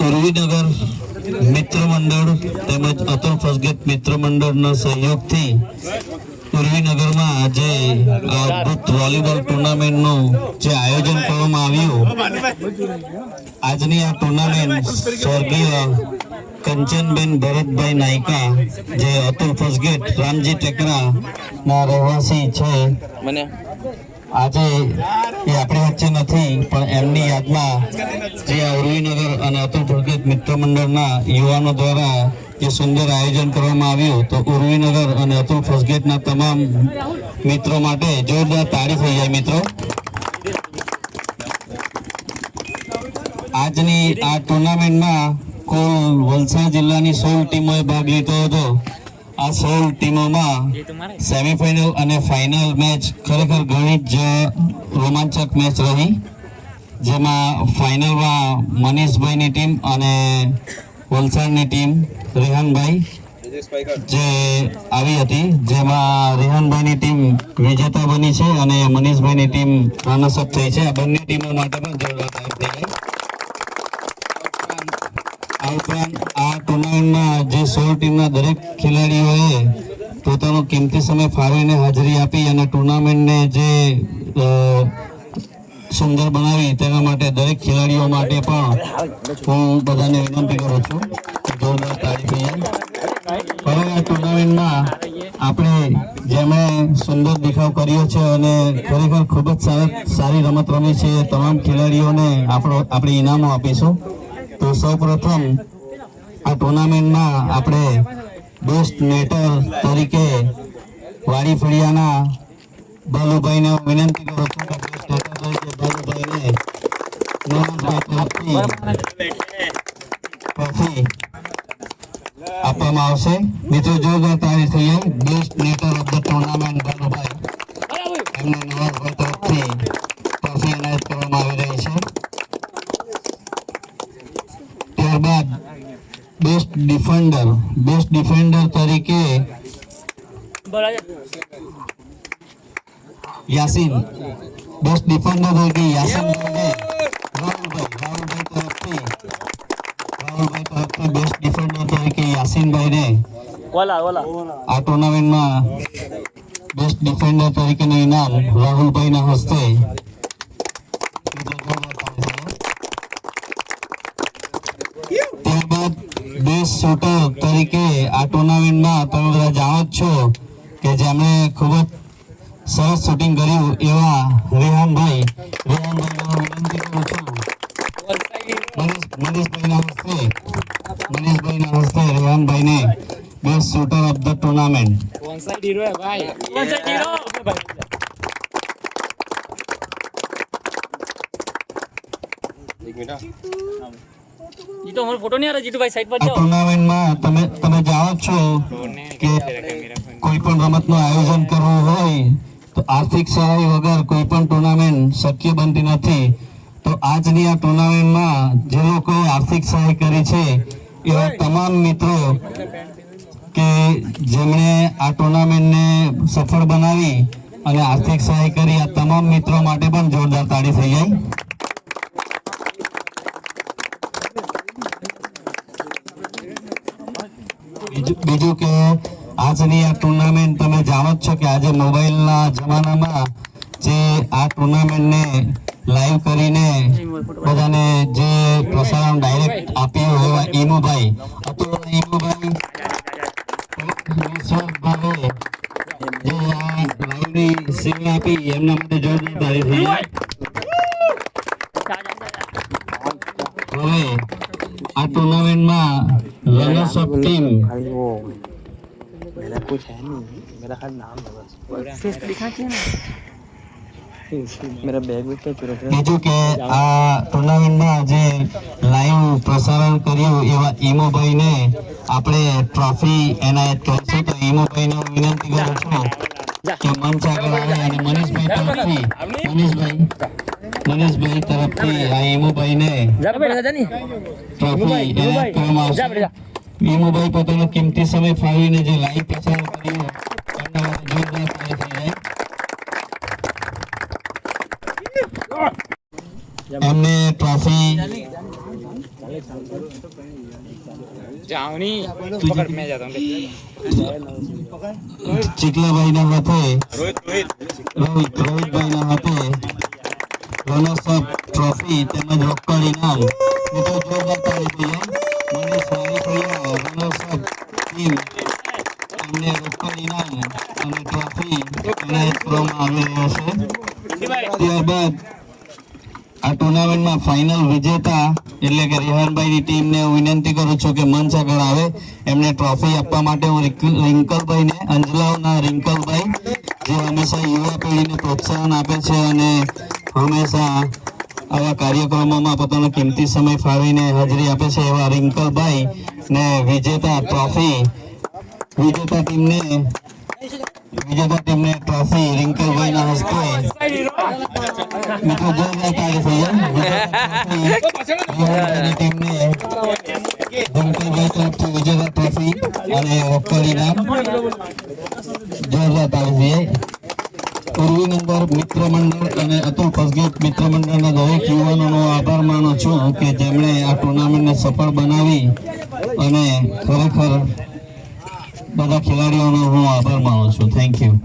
ઉર્વીનગર મિત્ર મંડળ તેમજ અતુલ ફર્સ્ટ ગેટ મિત્ર મંડળના સહયોગથી ઉર્વીનગરમાં આજે અદ્ભુત વોલીબોલ ટુર્નામેન્ટનું જે આયોજન કરવામાં આવ્યું. આજની આ ટુર્નામેન્ટ સ્વર્ગીય કંચનબેન ભરતભાઈ નાયકા જે અતુલ ફર્સ્ટ ગેટ રામજી ટેકરાના રહેવાસી છે, આજે એ આપણી વચ્ચે નથી, પણ એમની યાદમાં જે ઉર્વીનગર અને અતુલ ફર્સ્ટ ગેટ મિત્ર મંડળના યુવાનો દ્વારા જે સુંદર આયોજન કરવામાં આવ્યું, તો ઉર્વીનગર અને અતુલ ફર્સ્ટ ગેટના તમામ મિત્રો માટે જોરદાર તાળી થઈ જાય. મિત્રો, આજની આ ટુર્નામેન્ટમાં કુલ વલસાડ જિલ્લાની 16 ટીમોએ ભાગ લીધો હતો. આ 16 ટીમોમાં સેમીફાઇનલ અને ફાઇનલ મેચ ખરેખર ઘણી જ રોમાંચક મેચ રહી, જેમાં ફાઇનલમાં મનીષભાઈની ટીમ અને વલસાડની ટીમ રેહાનભાઈ જે આવી હતી, જેમાં રેહાનભાઈની ટીમ વિજેતા બની છે અને મનીષભાઈની ટીમ રનર્સઅપ થઈ છે. આ બંને ટીમો માટે પણ જોરદાર તાળી થઈ ગઈ. આ ઉપરાંત આ ટુર્નામેન્ટમાં જે 16 ટીમના દરેક ખેલાડીઓએ પોતાનો કિંમતી સમય ફાળવીને હાજરી આપી અને ટુર્નામેન્ટને જે સુંદર બનાવી તેના માટે દરેક ખેલાડીઓ માટે પણ હું બધાને વિનંતી કરું છું કે જોરદાર તાળી થઈ જાય. હવે આ ટુર્નામેન્ટમાં આપણે જેમણે સુંદર દેખાવ કર્યો છે અને ખરેખર ખૂબ જ સારી રમત રમી છે, તમામ ખેલાડીઓને આપણે ઇનામો આપીશું. તો સૌપ્રથમ આ ટુર્નામેન્ટમાં આપણે બેસ્ટ નેટર તરીકે વાડી ફળિયાના બાલુભાઈને વિનંતી કરું છું કે બેસ્ટ નેટર તરીકે બાલુભાઈને ટ્રોફી આપવામાં આવશે. મિત્રો, જોરદાર તાળી થઈ જાય. Best netter of the tournament Balubhai, એમને નવાઝભાઈ તરફથી ટ્રોફી એનાયત કરવામાં આવી રહી છે. ત્યારબાદ બેસ્ટ ડિફેન્ડર તરીકે યાસીન રાહુલભાઈ તરફથી બેસ્ટ ડિફેન્ડર તરીકે યાસીનભાઈને આ ટુર્નામેન્ટમાં બેસ્ટ ડિફેન્ડર તરીકેનું ઇનામ રાહુલભાઈના હસ્તે. ત્યારબાદ બેસ્ટ શૂટર તરીકે આ ટુર્નામેન્ટમાં તમે બધા જાણો જ છો કે જેમણે ખૂબ જ સરસ શૂટિંગ કર્યું એવા રેહાનભાઈ વિનંતી કરું છું મનીષભાઈના હસ્તે રેહાનભાઈને best shooter of the tournament. ટુર્નામેન્ટમાં તમે જાણો છો કે કોઈ પણ રમતનું આયોજન કરવું હોય તો આર્થિક સહાય વગર કોઈ પણ ટુર્નામેન્ટ શક્ય બનતી નથી. તો આજની આ ટુર્નામેન્ટમાં જે લોકોએ આર્થિક સહાય કરી છે એવા તમામ મિત્રો કે જેમણે આ ટુર્નામેન્ટને સફળ બનાવી અને આર્થિક સહાય કરી, આ તમામ મિત્રો માટે પણ જોરદાર તાળી થઈ જાય. બીજું કે આજની આ ટુર્નામેન્ટ તમે જાણો જ છો કે આજે મોબાઈલના જમાનામાં જે આ ટુર્નામેન્ટને લાઈવ કરીને બધાને જે પ્રસારણ ડાયરેક્ટ આપ્યું એવા ઈમુભાઈ જે આ લાઈવની સેવા આપી, એમના માટે જોરદાર તાળી થઈ જાય. હવે આ ટુર્નામેન્ટમાં रनर्स अप टीम मेरा कुछ है नहीं, मेरा खाली नाम है बस, फेस दिखा के ना मेरा बैग भी क्या चुरा है. બીજું કે આ ટુર્નામેન્ટમાં જે લાઈવ પ્રસારણ કર્યું એવા ઈમોભાઈને આપણે ટ્રોફી એનાયત કરીશું. તો ઈમોભાઈને હું વિનંતી કરું છું કે મંચ આગળ આવે અને મનીષભાઈ તરફથી આ ઈમોભાઈને ટ્રોફી એનાયત કરવામાં આવશે. ઈમોભાઈ પોતાનો કિંમતી સમય ફાળવીને જે લાઈવ પ્રસારણ કર્યું એમના માટે જોરદાર તાળી થઈ જાય. એમને ટ્રોફી ચીકલાભાઈના હાથે રોહિતભાઈના હાથે રનર્સ અપ ટ્રોફી તેમજ રોકડ ઇનામ મિત્રો જોરદાર તાળી જોઈએ. મને સારી થયા રનર્સ અપ ટીમ એમને રોકડ ઇનામ અને ટ્રોફી એનાયત કરવામાં આવી રહ્યો છે. ત્યારબાદ આ ટુર્નામેન્ટમાં ફાઇનલ વિજેતા એટલે કે રેહાનભાઈની ટીમને હું વિનંતી કરું છું કે મંચ આગળ આવે. એમને ટ્રોફી આપવા માટે હું રિંકલભાઈને, અંજલાવના રિંકલભાઈ, જે હંમેશા યુવા પેઢીને પ્રોત્સાહન આપે છે અને હંમેશા આવા કાર્યક્રમોમાં પોતાનો કિંમતી સમય ફાળવીને હાજરી આપે છે, એવા રિંકલભાઈ ને વિજેતા ટીમને ટ્રોફી રિંકલભાઈના હસ્તે મિત્રો જોરદાર તાળી થઈ ટીમને રિંકલભાઈ તરફથી વિજેતા ટ્રોફી અને રોકડ ઇનામ જોરદાર તાળી થઈ. ઉર્વીનગર મિત્ર મંડળ અને અતુલ ફસગેટ મિત્ર મંડળના દરેક યુવાનોનો આભાર માનું છું કે જેમણે આ ટુર્નામેન્ટને સફળ બનાવી અને ખરેખર બધા ખેલાડીઓનો હું આભાર માનું છું. Thank you.